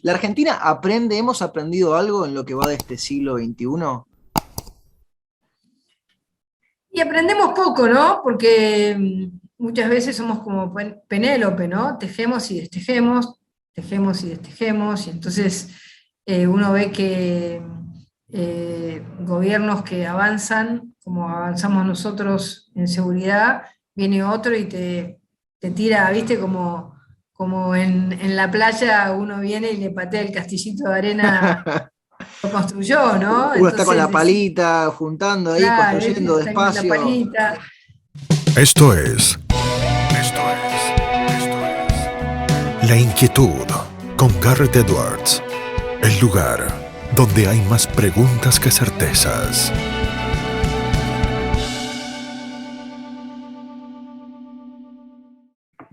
¿La Argentina hemos aprendido algo en lo que va de este siglo XXI? Y aprendemos poco, ¿no? Porque muchas veces somos como Penélope, ¿no? Tejemos y destejemos, y entonces uno ve que gobiernos que avanzan, como avanzamos nosotros en seguridad, viene otro y te tira, ¿viste? Como en la playa uno viene y le patea el castillito de arena, lo construyó, ¿no? Uno está con Entonces la decís, palita, juntando ahí, claro, ¿viste? construyendo Está con la despacio. palita. Esto es, esto es La Inquietud con Garrett Edwards, el lugar donde hay más preguntas que certezas.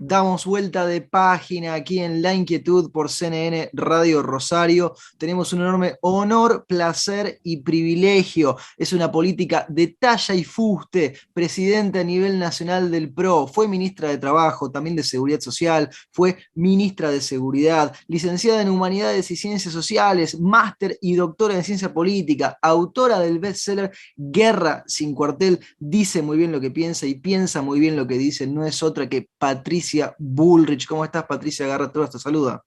Damos vuelta de página aquí en La Inquietud por CNN Radio Rosario. Tenemos un enorme honor, placer y privilegio. Es una política de talla y fuste, presidenta a nivel nacional del PRO, fue ministra de Trabajo, también de Seguridad Social, fue ministra de Seguridad, licenciada en Humanidades y Ciencias Sociales, máster y doctora en Ciencia Política, autora del bestseller Guerra sin cuartel, dice muy bien lo que piensa y piensa muy bien lo que dice, no es otra que Patricia Bullrich. ¿Cómo estás, Patricia Garra? Te saluda.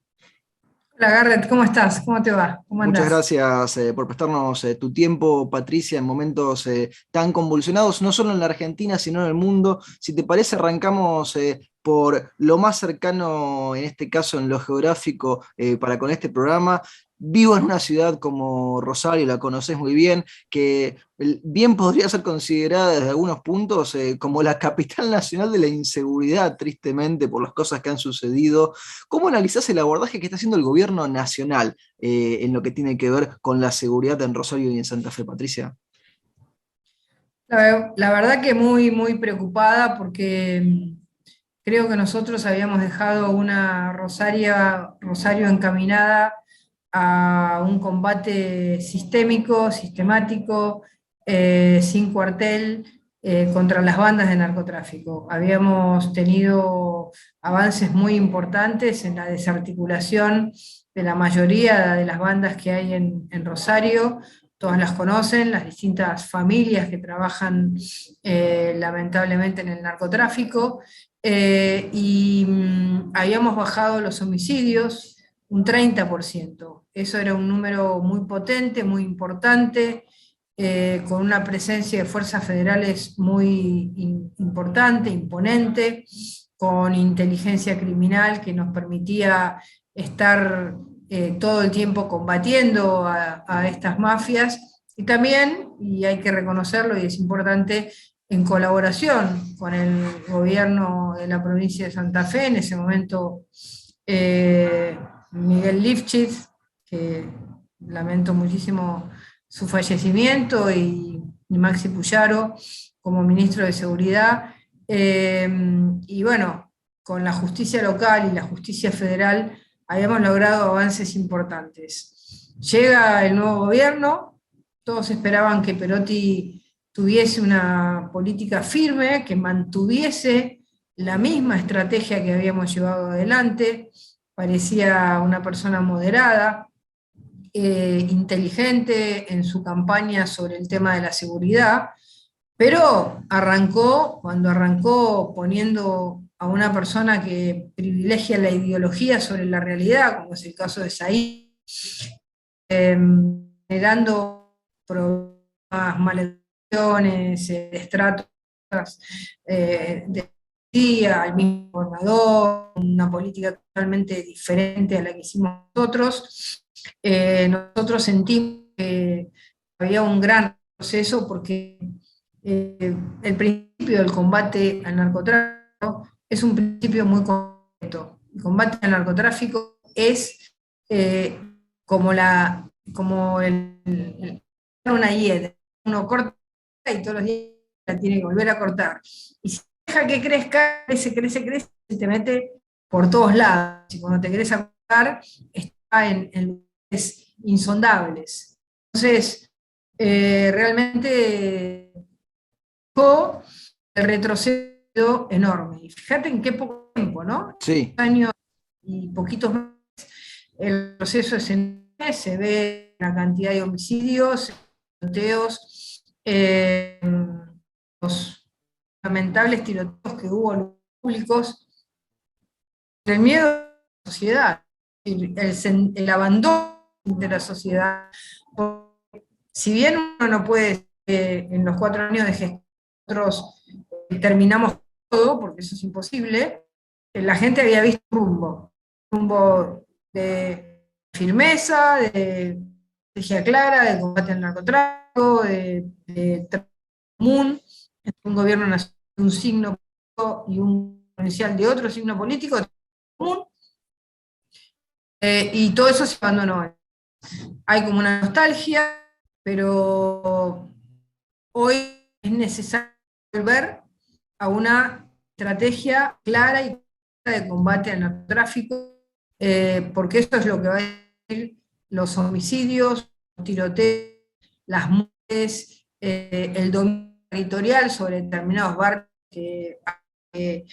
Hola Garrett, ¿cómo estás? ¿Cómo te va? ¿Cómo Muchas andás? gracias por prestarnos tu tiempo, Patricia, en momentos tan convulsionados, no solo en la Argentina, sino en el mundo. Si te parece, arrancamos por lo más cercano, en este caso en lo geográfico, para con este programa. Vivo en una ciudad como Rosario, la conoces muy bien, que bien podría ser considerada desde algunos puntos como la capital nacional de la inseguridad, tristemente, por las cosas que han sucedido. ¿Cómo analizás el abordaje que está haciendo el gobierno nacional en lo que tiene que ver con la seguridad en Rosario y en Santa Fe, Patricia? La verdad que muy, muy preocupada porque creo que nosotros habíamos dejado una Rosario encaminada a un combate sistémico, sistemático, sin cuartel, contra las bandas de narcotráfico. Habíamos tenido avances muy importantes en la desarticulación de la mayoría de las bandas que hay en Rosario. Todas las conocen, las distintas familias que trabajan lamentablemente en el narcotráfico. Habíamos bajado los homicidios un 30%. Eso era un número muy potente, muy importante, con una presencia de fuerzas federales muy importante, imponente, con inteligencia criminal que nos permitía estar todo el tiempo combatiendo a estas mafias, y también, y hay que reconocerlo y es importante, en colaboración con el gobierno de la provincia de Santa Fe, en ese momento Miguel Lifchitz, que lamento muchísimo su fallecimiento, y Maxi Puyaro como ministro de Seguridad. Y bueno, con la justicia local y la justicia federal habíamos logrado avances importantes. Llega el nuevo gobierno, todos esperaban que Perotti tuviese una política firme, que mantuviese la misma estrategia que habíamos llevado adelante. Parecía una persona moderada, inteligente en su campaña sobre el tema de la seguridad, pero cuando arrancó poniendo a una persona que privilegia la ideología sobre la realidad, como es el caso de Said, generando problemas, maledicciones, estratos de policía, al mismo gobernador, una política totalmente diferente a la que hicimos nosotros. Nosotros sentimos que había un gran proceso porque el principio del combate al narcotráfico es un principio muy concreto. El combate al narcotráfico es eh, una hiedra. Uno corta y todos los días la tiene que volver a cortar. Y si deja que crezca, crece, y te mete por todos lados. Y cuando te querés acordar, está en lugares insondables. Entonces, realmente fue el retroceso enorme. Y fíjate en qué poco tiempo, ¿no? Sí. Años y poquitos meses, El proceso es enorme, se ve la cantidad de homicidios, tiroteos, los lamentables tiroteos que hubo en los públicos, el miedo de la sociedad, el abandono de la sociedad. Si bien uno no puede, en los 4 años de gestión, nosotros terminamos todo, porque eso es imposible, la gente había visto un rumbo de firmeza, de estrategia clara, de combate al narcotráfico, de trabajo común, un gobierno nacional de un signo político y un provincial de otro signo político común, y todo eso se abandonó. Hay como una nostalgia, pero hoy es necesario volver a una estrategia clara y de combate al narcotráfico, porque eso es lo que va a decir los homicidios, los tiroteos, las muertes, el dominio territorial sobre determinados barrios, que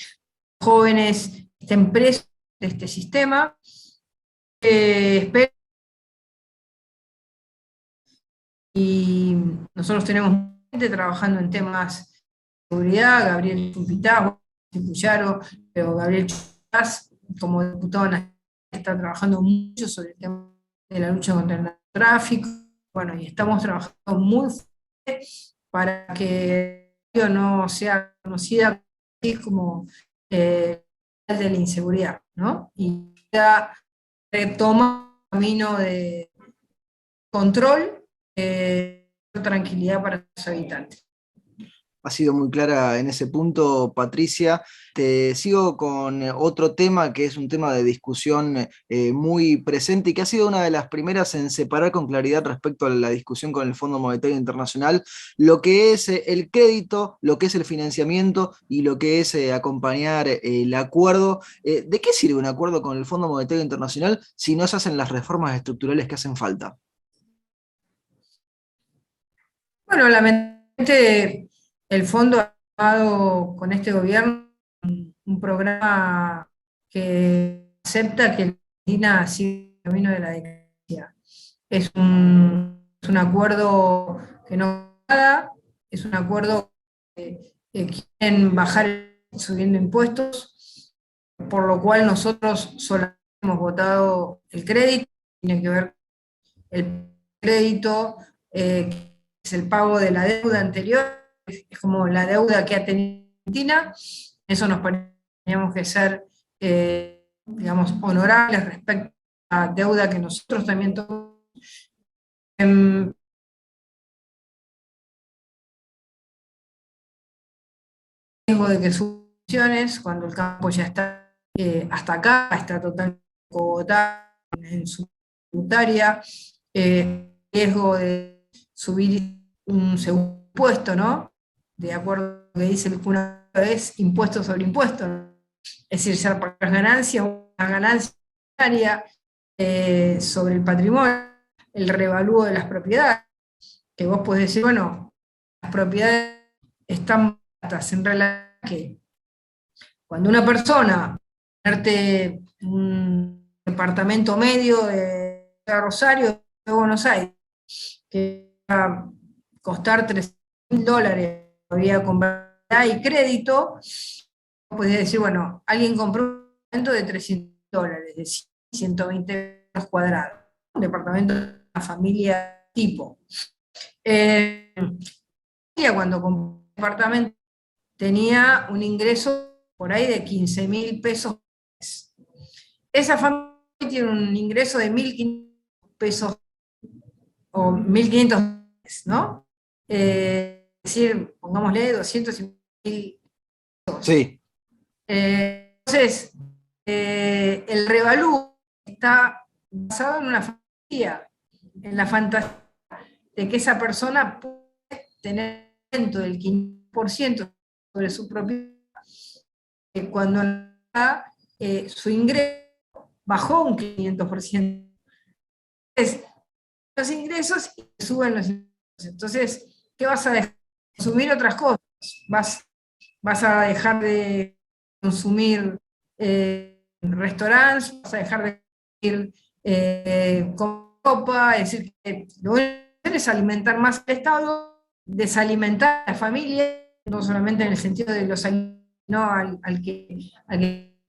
jóvenes estén presos de este sistema. Espero, y nosotros tenemos gente trabajando en temas de seguridad, Gabriel Chumpitá, Puyaro, pero Gabriel Chumpitá, como diputado nacional, está trabajando mucho sobre el tema de la lucha contra el narcotráfico. Bueno, y estamos trabajando muy fuerte para que no sea conocida como de la inseguridad, ¿no? Y retoma un camino de control, tranquilidad para los habitantes. Ha sido muy clara en ese punto, Patricia. Te sigo con otro tema que es un tema de discusión muy presente y que ha sido una de las primeras en separar con claridad respecto a la discusión con el Fondo Monetario Internacional, lo que es el crédito, lo que es el financiamiento y lo que es acompañar el acuerdo. ¿De qué sirve un acuerdo con el Fondo Monetario Internacional si no se hacen las reformas estructurales que hacen falta? Bueno, lamentablemente el fondo ha dado con este gobierno un programa que acepta que Argentina sigue el camino de la decadencia. Es un acuerdo que no nada, es un acuerdo que quieren bajar subiendo impuestos, por lo cual nosotros solamente hemos votado el crédito, tiene que ver el crédito, es el pago de la deuda anterior, es como la deuda que ha tenido Argentina. Eso nos parece que teníamos que ser, digamos, honorables respecto a la deuda que nosotros también tomamos. Riesgo de que sus funciones, cuando el campo ya está hasta acá, está totalmente cogotado en su tributaria, riesgo de subir un segundo impuesto, ¿no? De acuerdo a lo que dice el una vez, impuesto sobre impuesto, ¿no? Es decir, ya pagas ganancias, una ganancia sobre el patrimonio, el revalúo de las propiedades, que vos podés decir, bueno, las propiedades están baratas, en realidad que cuando una persona invierte un departamento medio de Rosario, de Buenos Aires, que va a costar $300.000, había comprado y crédito, podés decir, bueno, alguien compró un departamento de $300, de 120 metros cuadrados, un departamento de una familia tipo. Cuando compró un departamento tenía un ingreso por ahí de 15.000 pesos. Esa familia tiene un ingreso de 1.500 pesos o 1.500 dólares, ¿no? Es decir, pongámosle 250.000 pesos. Sí. Entonces, el revalúo está basado en una fantasía, en la fantasía de que esa persona puede tener del 15% sobre su propiedad, cuando su ingreso bajó un 500%. Entonces, los ingresos y suben los ingresos. Entonces, ¿qué vas a dejar? Consumir otras cosas. Vas a dejar de consumir restaurantes, vas a dejar de consumir con Europa, es decir, que lo que hacer es alimentar más el Estado, desalimentar a la familia, no solamente en el sentido de los alimentos, no al que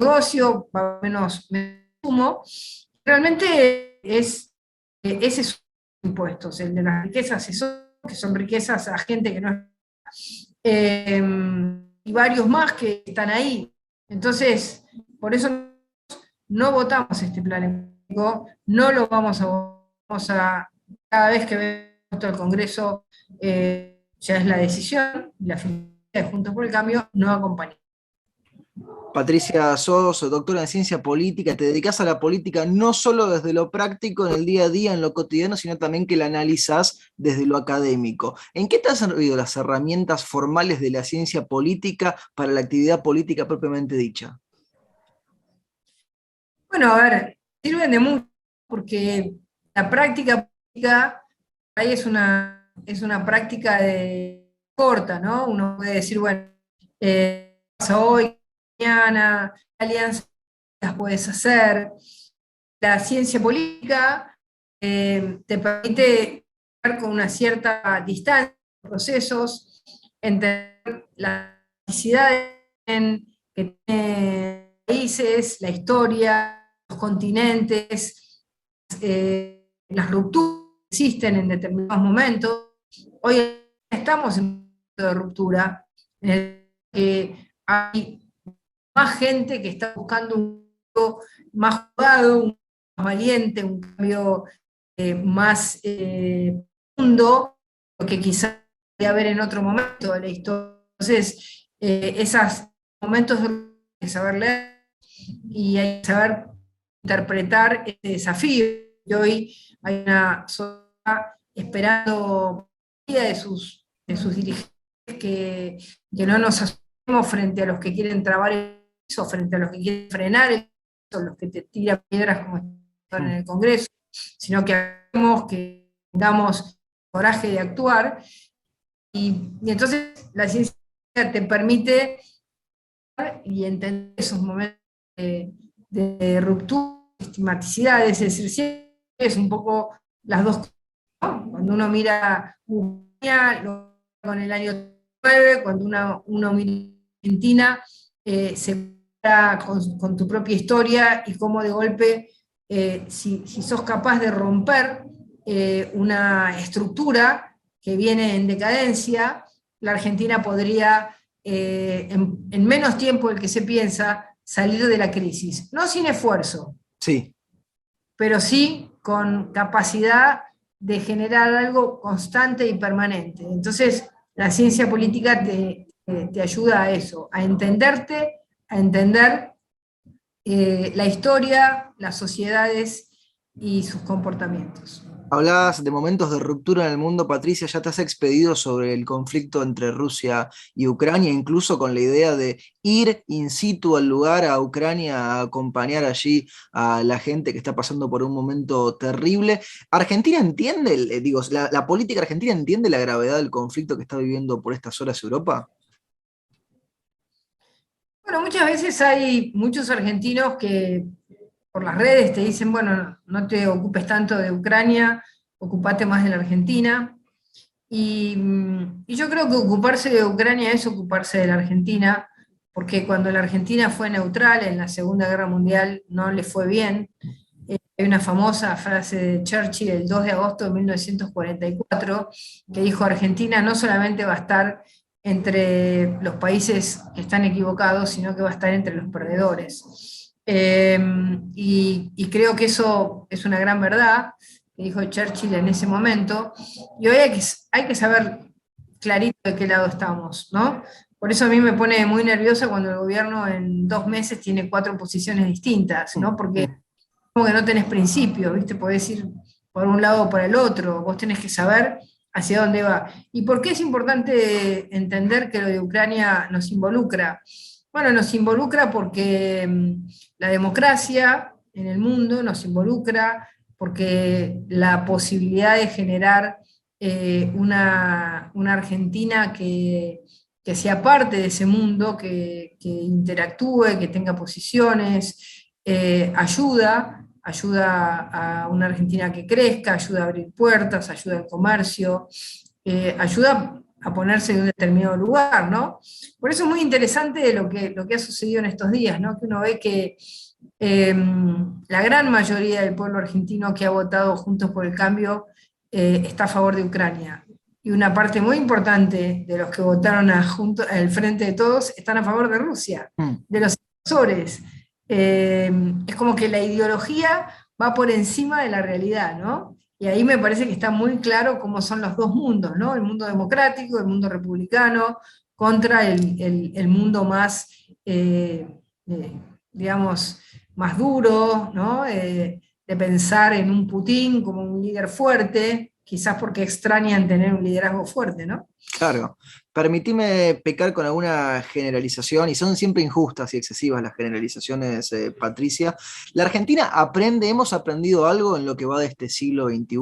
negocio, va menos consumo. Realmente ese es impuestos, el de las riquezas, que son riquezas a gente que no es, y varios más que están ahí. Entonces, por eso no votamos este plan económico, no lo vamos a cada vez que vemos el Congreso, ya es la decisión, la firma de Juntos por el Cambio no acompaña. Patricia Sodos, doctora en ciencia política, te dedicas a la política no solo desde lo práctico en el día a día, en lo cotidiano, sino también que la analizas desde lo académico. ¿En qué te han servido las herramientas formales de la ciencia política para la actividad política propiamente dicha? Bueno, a ver, sirven de mucho porque la práctica política ahí es una práctica corta, ¿no? Uno puede decir, bueno, pasa hoy, mañana, alianzas las puedes hacer. La ciencia política te permite ver con una cierta distancia los procesos, entender las necesidades que tienen países, la historia, los continentes, las rupturas que existen en determinados momentos. Hoy estamos en un momento de ruptura en el que hay más gente que está buscando un cambio más jugado, un cambio más valiente, un cambio más profundo, lo que quizás podría haber en otro momento de la historia. Entonces, esos momentos de saber leer y hay que saber interpretar este desafío. Y hoy hay una sociedad esperando de sus dirigentes que no nos asumimos frente a los que quieren trabar eso, frente a los que quieren frenar eso, los que te tiran piedras como están en el Congreso, sino que hagamos, que tengamos coraje de actuar. Y entonces la ciencia te permite y entender esos momentos de ruptura, de estigmaticidad, es decir, es un poco las dos cosas, ¿no? Cuando uno mira Ucrania, con el año 9, cuando uno mira Argentina, se para con tu propia historia y cómo de golpe, si sos capaz de romper una estructura que viene en decadencia, la Argentina podría, en menos tiempo del que se piensa, salir de la crisis. No sin esfuerzo, Sí. pero sí con capacidad de generar algo constante y permanente. Entonces, la ciencia política te ayuda a eso, a entenderte, a entender la historia, las sociedades y sus comportamientos. Hablabas de momentos de ruptura en el mundo, Patricia, ya te has expedido sobre el conflicto entre Rusia y Ucrania, incluso con la idea de ir in situ al lugar, a Ucrania, a acompañar allí a la gente que está pasando por un momento terrible. ¿Argentina entiende, la política argentina entiende la gravedad del conflicto que está viviendo por estas horas Europa? Bueno, muchas veces hay muchos argentinos que por las redes te dicen, bueno, no te ocupes tanto de Ucrania, ocupate más de la Argentina. Y yo creo que ocuparse de Ucrania es ocuparse de la Argentina, porque cuando la Argentina fue neutral en la Segunda Guerra Mundial no le fue bien. Hay una famosa frase de Churchill el 2 de agosto de 1944 que dijo: Argentina no solamente va a estar entre los países que están equivocados, sino que va a estar entre los perdedores. Y creo que eso es una gran verdad, que dijo Churchill en ese momento, y hoy hay que saber clarito de qué lado estamos, ¿no? Por eso a mí me pone muy nerviosa cuando el gobierno en 2 meses tiene 4 posiciones distintas, ¿no? Porque como que no tenés principios, ¿viste? Podés ir por un lado o por el otro, vos tenés que saber hacia dónde va. ¿Y por qué es importante entender que lo de Ucrania nos involucra? Bueno, nos involucra porque la democracia en el mundo nos involucra, porque la posibilidad de generar una Argentina que sea parte de ese mundo, que interactúe, que tenga posiciones, ayuda ayuda a una Argentina que crezca, ayuda a abrir puertas, ayuda al comercio, ayuda a ponerse en un determinado lugar, ¿no? Por eso es muy interesante lo que ha sucedido en estos días, ¿no? Que uno ve que la gran mayoría del pueblo argentino que ha votado Juntos por el Cambio está a favor de Ucrania. Y una parte muy importante de los que votaron al Frente de Todos están a favor de Rusia, de los invasores. Es como que la ideología va por encima de la realidad, ¿no? Y ahí me parece que está muy claro cómo son los dos mundos, ¿no? El mundo democrático, el mundo republicano, contra el mundo más, digamos, más duro, ¿no? De pensar en un Putin como un líder fuerte, quizás porque extrañan tener un liderazgo fuerte, ¿no? Claro. Permitime pecar con alguna generalización, y son siempre injustas y excesivas las generalizaciones, Patricia. ¿La Argentina hemos aprendido algo en lo que va de este siglo XXI?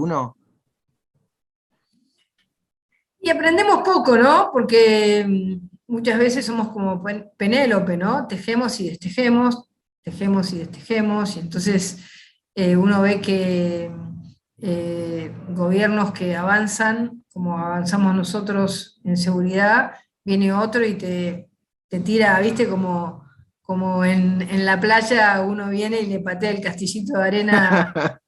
Y aprendemos poco, ¿no? Porque muchas veces somos como Penélope, ¿no? Tejemos y destejemos, tejemos y destejemos, y entonces uno ve que gobiernos que avanzan, como avanzamos nosotros en seguridad, viene otro y te tira, ¿viste? Como en la playa uno viene y le patea el castillito de arena,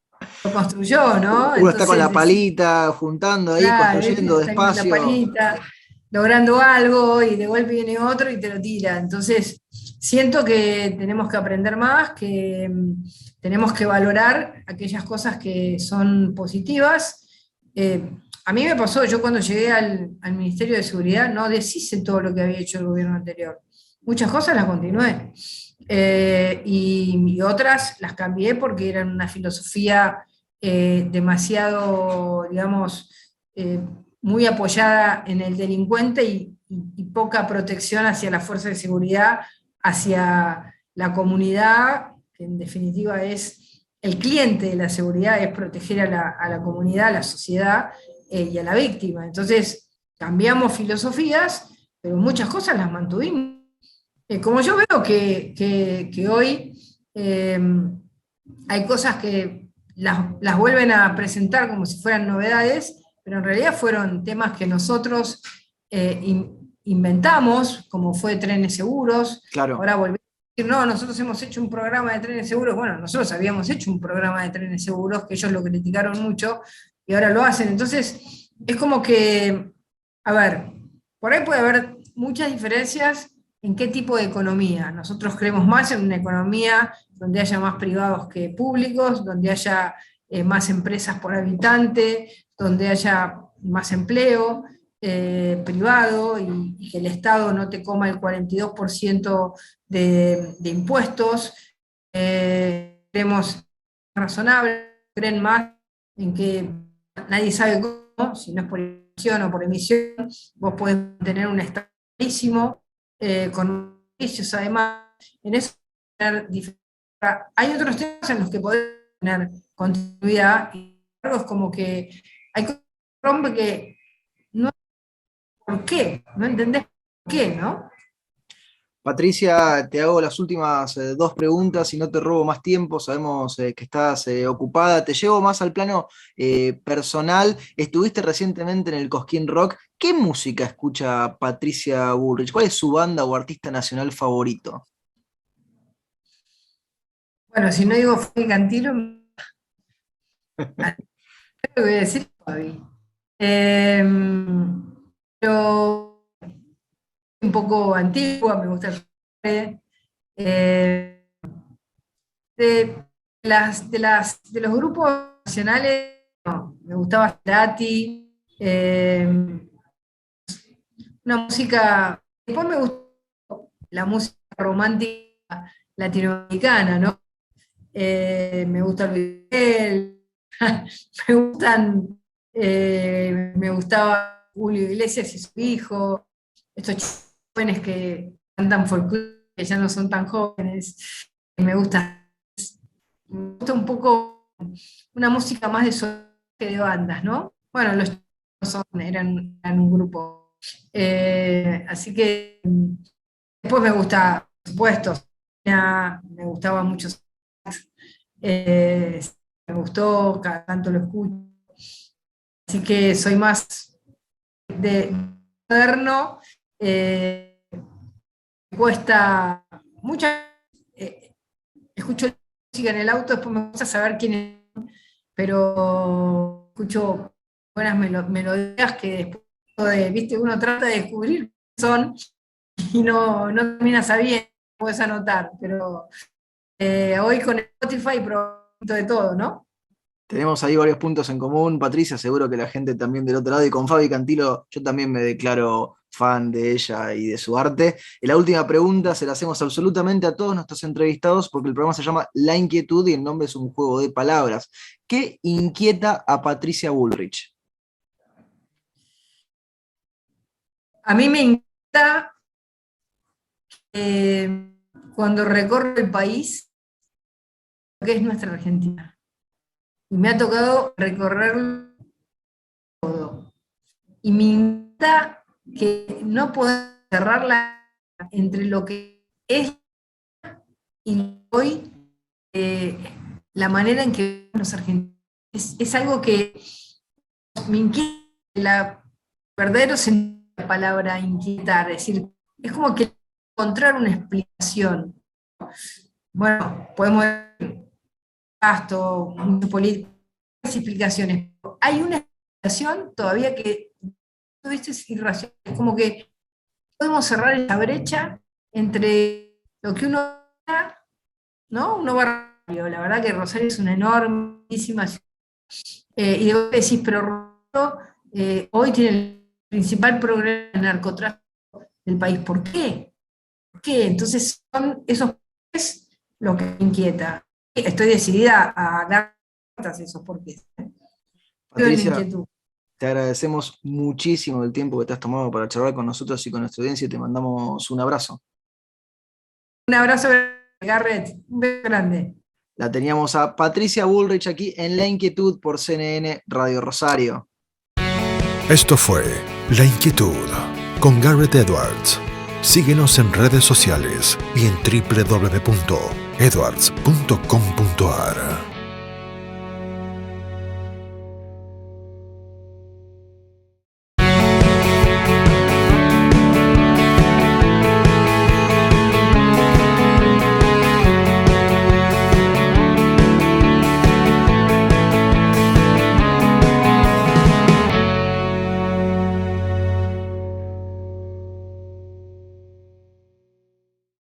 lo construyó, ¿no? Uno está con la Entonces, palita, juntando ahí, claro, construyendo está con la despacio. palita, logrando algo y de golpe viene otro y te lo tira. Entonces, siento que tenemos que aprender más, que tenemos que valorar aquellas cosas que son positivas. A mí me pasó, yo cuando llegué al Ministerio de Seguridad no deshice todo lo que había hecho el gobierno anterior. Muchas cosas las continué. Y otras las cambié porque eran una filosofía demasiado, digamos, muy apoyada en el delincuente y poca protección hacia la fuerza de seguridad, hacia la comunidad, que en definitiva es el cliente de la seguridad, es proteger a la comunidad, a la sociedad y a la víctima. Entonces, cambiamos filosofías, pero muchas cosas las mantuvimos. Como yo veo que hoy hay cosas que las vuelven a presentar como si fueran novedades, pero en realidad fueron temas que nosotros inventamos, como fue trenes seguros. Claro. Ahora volvemos a decir, no, nosotros hemos hecho un programa de trenes seguros. Bueno, nosotros habíamos hecho un programa de trenes seguros, que ellos lo criticaron mucho, y ahora lo hacen. Entonces, es como que, a ver, por ahí puede haber muchas diferencias en qué tipo de economía. Nosotros creemos más en una economía donde haya más privados que públicos, donde haya más empresas por habitante, donde haya más empleo privado y que el Estado no te coma el 42% de impuestos. Creemos razonable, creen más en que nadie sabe cómo, si no es por emisión o por emisión, vos podés tener un Estado carísimo, con beneficios además, en eso hay otros temas en los que podés tener continuidad, y es como que hay cosas que rompe que no por qué, no entendés por qué, ¿no? Patricia, te hago las últimas dos preguntas y no te robo más tiempo, sabemos que estás ocupada. Te llevo más al plano personal. Estuviste recientemente en el Cosquín Rock. ¿Qué música escucha Patricia Bullrich? ¿Cuál es su banda o artista nacional favorito? Bueno, si no digo Fabi Cantilo, lo voy a decir Fabi. Pero un poco antigua, me gusta el de los grupos nacionales, no, me gustaba Cerati, una música, después me gustó la música romántica latinoamericana, ¿no? Me gusta Luis Miguel, me gustan, me gustaba Julio Iglesias y su hijo, estos jóvenes que cantan folclore, que ya no son tan jóvenes, me gusta un poco una música más de sonido que de bandas, ¿no? Bueno, los chicos eran un grupo. Así que después me gusta, por supuesto, me gustaba mucho Me gustó, cada tanto lo escucho. Así que soy más de moderno. Me cuesta mucho. Escucho música en el auto, después me gusta saber quién es, pero escucho buenas melodías que después ¿viste? Uno trata de descubrir qué son y no termina sabiendo, puedes anotar, pero hoy con Spotify probé de todo, ¿no? Tenemos ahí varios puntos en común, Patricia, seguro que la gente también del otro lado, y con Fabi Cantilo yo también me declaro fan de ella y de su arte. Y la última pregunta se la hacemos absolutamente a todos nuestros entrevistados porque el programa se llama La Inquietud y el nombre es un juego de palabras. ¿Qué inquieta a Patricia Bullrich? A mí me encanta cuando recorro el país, lo que es nuestra Argentina. Y me ha tocado recorrerlo todo. Y me encanta que no podemos cerrarla entre lo que es y hoy, la manera en que los argentinos. Es algo que me inquieta, la verdadero sentido de la palabra inquietar, es decir, es como que encontrar una explicación. Bueno, podemos ver gasto, políticas, explicaciones. Hay una explicación todavía que todo esto es irracional. Es como que podemos cerrar esa brecha entre lo que uno da, ¿no? Uno va a Rosario, la verdad que Rosario es una enormísima ciudad. Y después decís, pero hoy tiene el principal problema de narcotráfico del país. ¿Por qué? ¿Por qué? Entonces son esos porqués lo que me inquieta. Estoy decidida a dar esos porqués. Patricia, te agradecemos muchísimo el tiempo que te has tomado para charlar con nosotros y con nuestra audiencia y te mandamos un abrazo. Un abrazo, Garrett. Un beso grande. La teníamos a Patricia Bullrich aquí en La Inquietud por CNN Radio Rosario. Esto fue La Inquietud con Garrett Edwards. Síguenos en redes sociales y en www.edwards.com.ar.